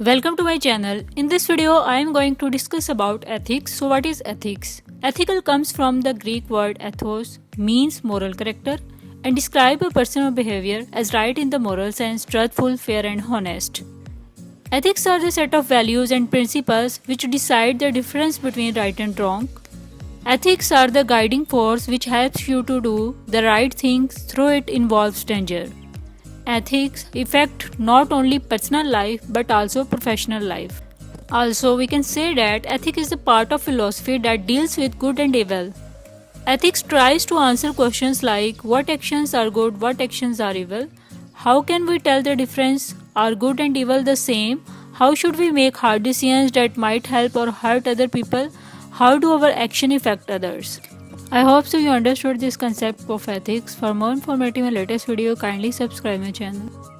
Welcome to my channel. In this video, I am going to discuss about ethics. So what is ethics? Ethical comes from the Greek word ethos, means moral character, and describe a personal behavior as right in the moral sense, truthful, fair and honest. Ethics are the set of values and principles which decide the difference between right and wrong. Ethics are the guiding force which helps you to do the right things though it involves danger. Ethics affect not only personal life but also professional life. Also, we can say that ethics is a part of philosophy that deals with good and evil. Ethics tries to answer questions like what actions are good, what actions are evil, how can we tell the difference, are good and evil the same, how should we make hard decisions that might help or hurt other people, how do our action affect others. I hope so you understood this concept of ethics. For more informative and latest video, kindly subscribe my channel.